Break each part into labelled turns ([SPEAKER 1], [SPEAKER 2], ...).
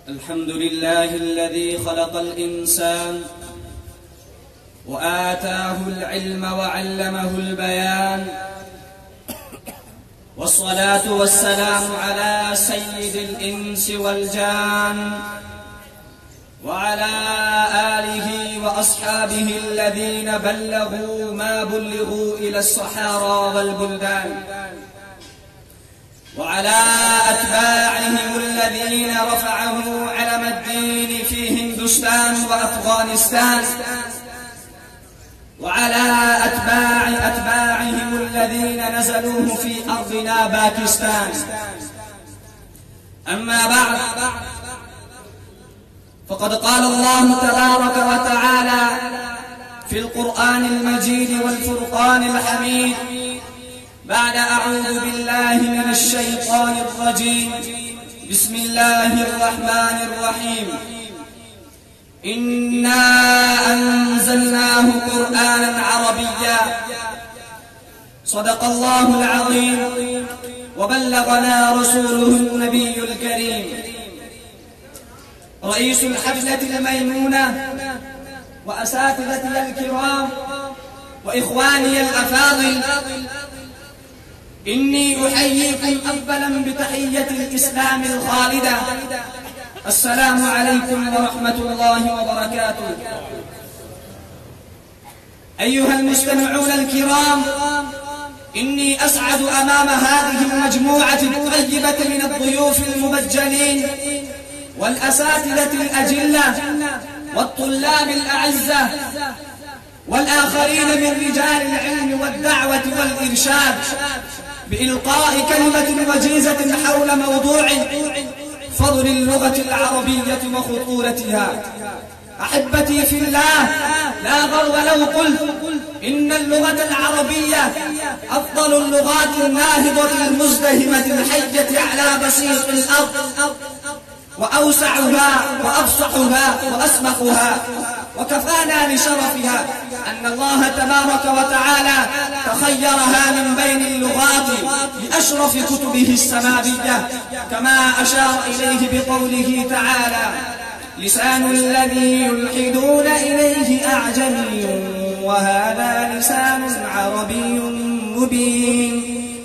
[SPEAKER 1] الحمد لله الذي خلق الإنسان وآتاه العلم وعلمه البيان، والصلاة والسلام على سيد الإنس والجان وعلى آله وأصحابه الذين بلغوا ما بلغوا إلى الصحارى والبلدان، وعلى أتباعهم الذين رفعوا علم الدين في هندوستان وأفغانستان، وعلى أتباعهم الذين نزلوه في أرضنا باكستان. أما بعد، فقد قال الله تبارك وتعالى في القرآن المجيد والفرقان الحميد بعد أعوذ بالله من الشيطان الرجيم: بسم الله الرحمن الرحيم. إنا أنزلناه قرآنا عربيا. صدق الله العظيم وبلغنا رسوله النبي الكريم. رئيس الحفلة الميمونة وأساتذتي الكرام وإخواني الأفاضل، إني أحييكم أولا بتحية الإسلام الخالدة: السلام عليكم ورحمة الله وبركاته. أيها المستمعون الكرام، إني أسعد أمام هذه المجموعة الطيبة من الضيوف المبجلين والأساتذة الأجلة والطلاب الأعزة والآخرين من رجال العلم والدعوة والإرشاد بإلقاء كلمة وجيزة حول موضوع فضل اللغة العربية وخطورتها. أحبتي في الله، لا غرو لو قلت إن اللغة العربية أفضل اللغات الناهضة المزدهمة الحية على بسيط الأرض، وأوسعها وأفصحها وأسمقها، وكفانا لشرفها أن الله تبارك وتعالى تخيرها من بين اللغات بأشرف كتبه السماوية، كما أشار إليه بقوله تعالى: لسان الذي يلحدون إليه أعجمي وهذا لسان عربي مبين،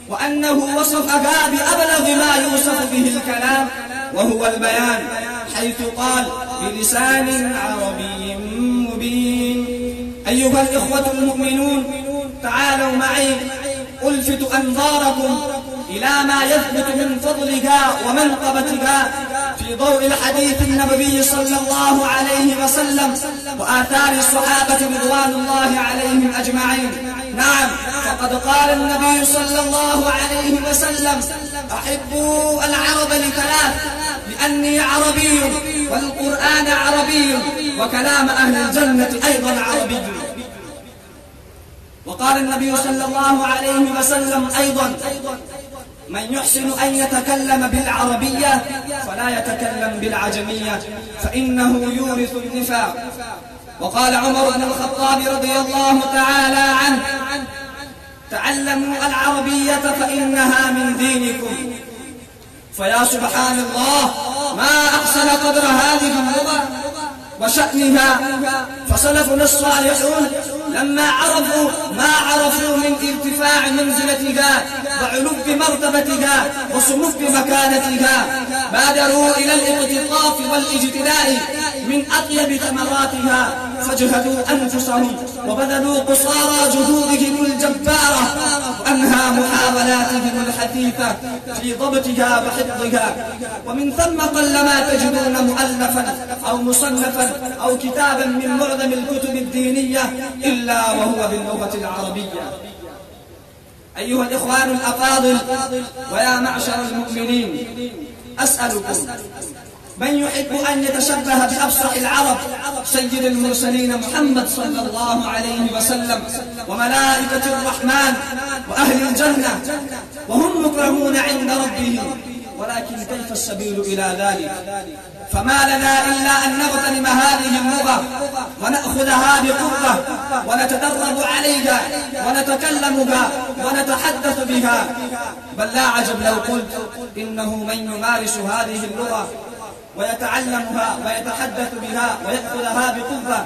[SPEAKER 1] وأنه وصفها بأبلغ ما يوصف به الكلام وهو البيان، حيث قال: بلسان عربي مبين. أيها الإخوة المؤمنون، تعالوا معي ألفت أنظاركم إلى ما يثبت من فضلها ومنقبتها في ضوء الحديث النبوي صلى الله عليه وسلم وآثار الصحابة رضوان الله عليهم أجمعين. نعم، فقد قال النبي صلى الله عليه وسلم: أحبوا العرب لثلاث: لأني عربي والقرآن عربي وكلام أهل الجنة أيضا عربي. وقال النبي صلى الله عليه وسلم أيضا: من يحسن أن يتكلم بالعربية فلا يتكلم بالعجمية فإنه يورث النفاق. وقال عمر بن الخطاب رضي الله تعالى عنه: تعلموا العربية فإنها من دينكم. فيا سبحان الله، ما أحسن قدر هذه اللغة وشأنها. فسلفنا الصالحون لما عرفوا ما عرفوا من ارتفاع منزلتها وعلو مرتبتها وسمو مكانتها بادروا إلى الاقتطاف والاجتلاء من أطيب ثمراتها، فجهدوا أنفسهم وبذلوا قصارى جهودهم الجبارة وأنهى محاولاتهم الحثيثة في ضبطها وحفظها. ومن ثم قلما تجدون مؤلفا أو مصنفا أو كتابا من معظم الكتب الدينية إلا وهو باللغة العربية. أيها الإخوان الأفاضل ويا معشر المؤمنين، أسألكم: من يحب أن يتشبه بأفصح العرب سيد المرسلين محمد صلى الله عليه وسلم وملائكة الرحمن وأهل الجنة، وهم مكرمون عند ربهم؟ ولكن كيف السبيل إلى ذلك؟ فما لنا إلا أن نغتنم هذه اللغة ونأخذها بقوة ونتدرب عليها ونتكلم بها ونتحدث بها. بل لا عجب لو قلت إنه من يمارس هذه اللغة
[SPEAKER 2] ويتعلمها ويتحدث بها ويأخذها بقوة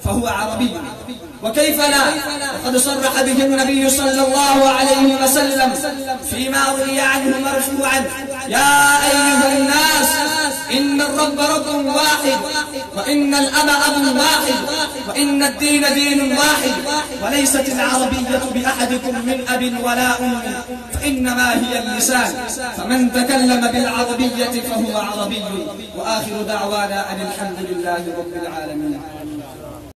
[SPEAKER 2] فهو عربي. وكيف لا؟ وقد صرح به النبي صلى الله عليه وسلم فيما روي عنه مرفوعا: يا أيها الناس إن الرب رب واحد، وإن الأب أب واحد، وإن الدين دين واحد، وليست العربية بأحدكم من أب ولا أم، فإنما هي اللسان، فمن تكلم بالعربية فهو عربي. وآخر دعوانا أن الحمد لله رب العالمين.